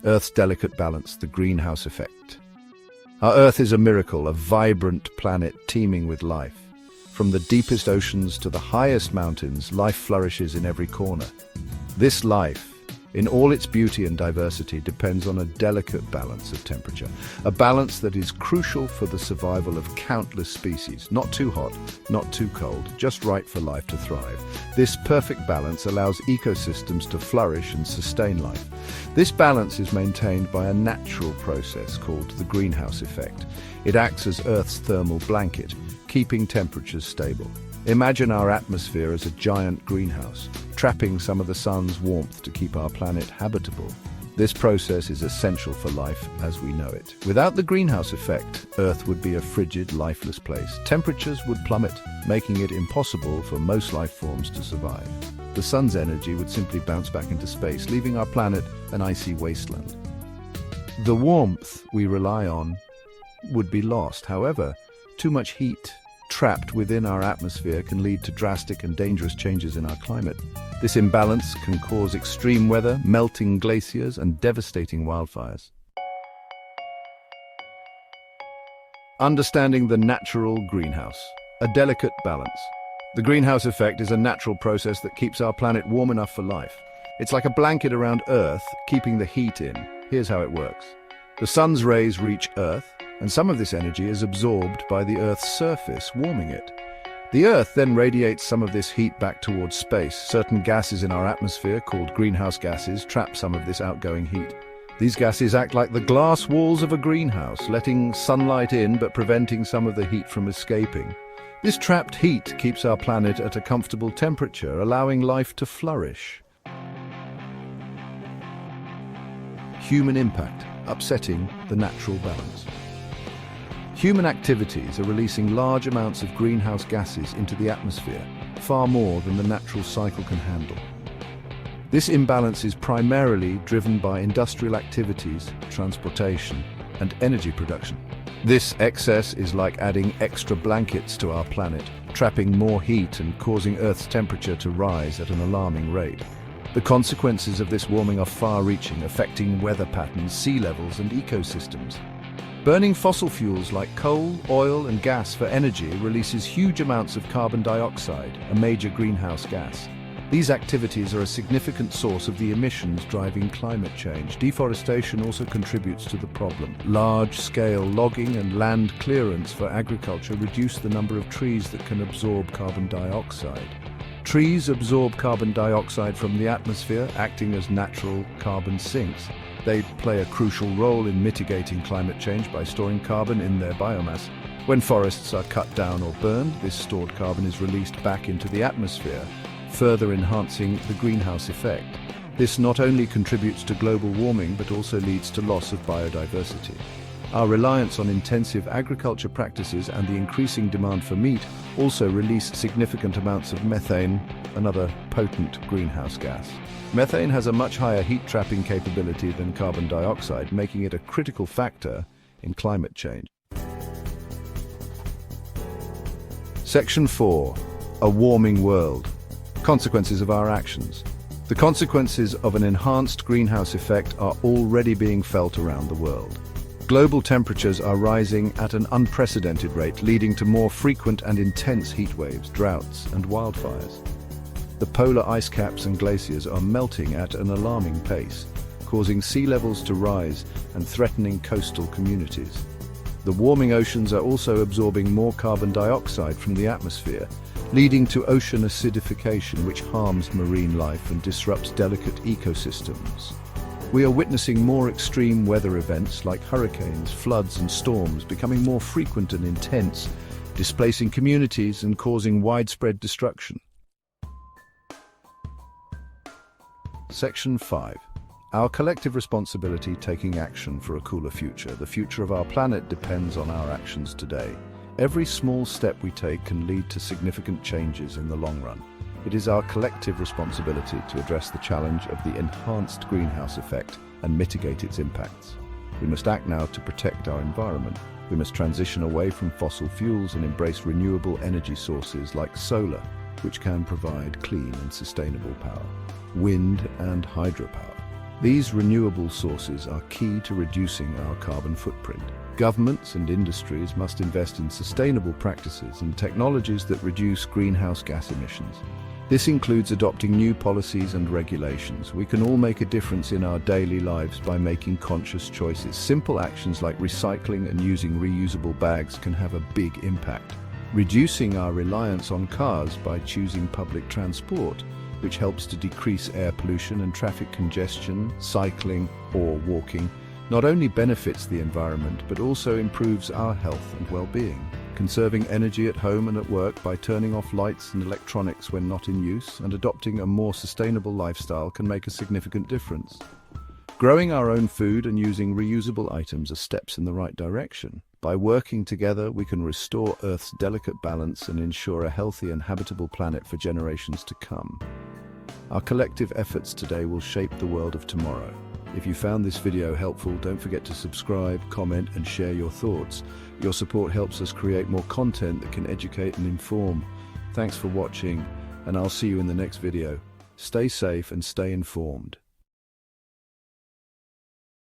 Earth's delicate balance, the greenhouse effect. Our Earth is a miracle, a vibrant planet teeming with life. From the deepest oceans to the highest mountains, life flourishes in every corner. This life, in all its beauty and diversity, depends on a delicate balance of temperature, a balance that is crucial for the survival of countless species. Not too hot, not too cold, just right for life to thrive. This perfect balance allows ecosystems to flourish and sustain life. This balance is maintained by a natural process called the greenhouse effect. It acts as Earth's thermal blanket, keeping temperatures stable. Imagine our atmosphere as a giant greenhouse, trapping some of the sun's warmth to keep our planet habitable. This process is essential for life as we know it. Without the greenhouse effect, Earth would be a frigid, lifeless place. Temperatures would plummet, making it impossible for most life forms to survive. The sun's energy would simply bounce back into space, leaving our planet an icy wasteland. The warmth we rely on would be lost. However, too much heat trapped within our atmosphere can lead to drastic and dangerous changes in our climate. This imbalance can cause extreme weather, melting glaciers, and devastating wildfires. Understanding the natural greenhouse, a delicate balance. The greenhouse effect is a natural process that keeps our planet warm enough for life. It's like a blanket around Earth, keeping the heat in. Here's how it works. The sun's rays reach Earth, and some of this energy is absorbed by the Earth's surface, warming it. The Earth then radiates some of this heat back towards space. Certain gases in our atmosphere, called greenhouse gases, trap some of this outgoing heat. These gases act like the glass walls of a greenhouse, letting sunlight in but preventing some of the heat from escaping. This trapped heat keeps our planet at a comfortable temperature, allowing life to flourish. Human impact, upsetting the natural balance. Human activities are releasing large amounts of greenhouse gases into the atmosphere, far more than the natural cycle can handle. This imbalance is primarily driven by industrial activities, transportation, and energy production. This excess is like adding extra blankets to our planet, trapping more heat and causing Earth's temperature to rise at an alarming rate. The consequences of this warming are far-reaching, affecting weather patterns, sea levels, and ecosystems. Burning fossil fuels like coal, oil, and gas for energy releases huge amounts of carbon dioxide, a major greenhouse gas. These activities are a significant source of the emissions driving climate change. Deforestation also contributes to the problem. Large-scale logging and land clearance for agriculture reduce the number of trees that can absorb carbon dioxide. Trees absorb carbon dioxide from the atmosphere, acting as natural carbon sinks. They play a crucial role in mitigating climate change by storing carbon in their biomass. When forests are cut down or burned, this stored carbon is released back into the atmosphere, further enhancing the greenhouse effect. This not only contributes to global warming, but also leads to loss of biodiversity. Our reliance on intensive agriculture practices and the increasing demand for meat also release significant amounts of methane, another potent greenhouse gas. Methane has a much higher heat-trapping capability than carbon dioxide, making it a critical factor in climate change. Section 4. A warming world. Consequences of our actions. The consequences of an enhanced greenhouse effect are already being felt around the world. Global temperatures are rising at an unprecedented rate, leading to more frequent and intense heat waves, droughts, and wildfires. The polar ice caps and glaciers are melting at an alarming pace, causing sea levels to rise and threatening coastal communities. The warming oceans are also absorbing more carbon dioxide from the atmosphere, leading to ocean acidification, which harms marine life and disrupts delicate ecosystems. We are witnessing more extreme weather events like hurricanes, floods, and storms becoming more frequent and intense, displacing communities and causing widespread destruction. Section 5. Our collective responsibility, taking action for a cooler future. The future of our planet depends on our actions today. Every small step we take can lead to significant changes in the long run. It is our collective responsibility to address the challenge of the enhanced greenhouse effect and mitigate its impacts. We must act now to protect our environment. We must transition away from fossil fuels and embrace renewable energy sources like solar, which can provide clean and sustainable power. Wind and hydropower. These renewable sources are key to reducing our carbon footprint. Governments and industries must invest in sustainable practices and technologies that reduce greenhouse gas emissions. This includes adopting new policies and regulations. We can all make a difference in our daily lives by making conscious choices. Simple actions like recycling and using reusable bags can have a big impact. Reducing our reliance on cars by choosing public transport, which helps to decrease air pollution and traffic congestion. Cycling or walking not only benefits the environment but also improves our health and well-being. Conserving energy at home and at work by turning off lights and electronics when not in use and adopting a more sustainable lifestyle can make a significant difference. Growing our own food and using reusable items are steps in the right direction. By working together, we can restore Earth's delicate balance and ensure a healthy and habitable planet for generations to come. Our collective efforts today will shape the world of tomorrow. If you found this video helpful, don't forget to subscribe, comment, and share your thoughts. Your support helps us create more content that can educate and inform. Thanks for watching, and I'll see you in the next video. Stay safe and stay informed.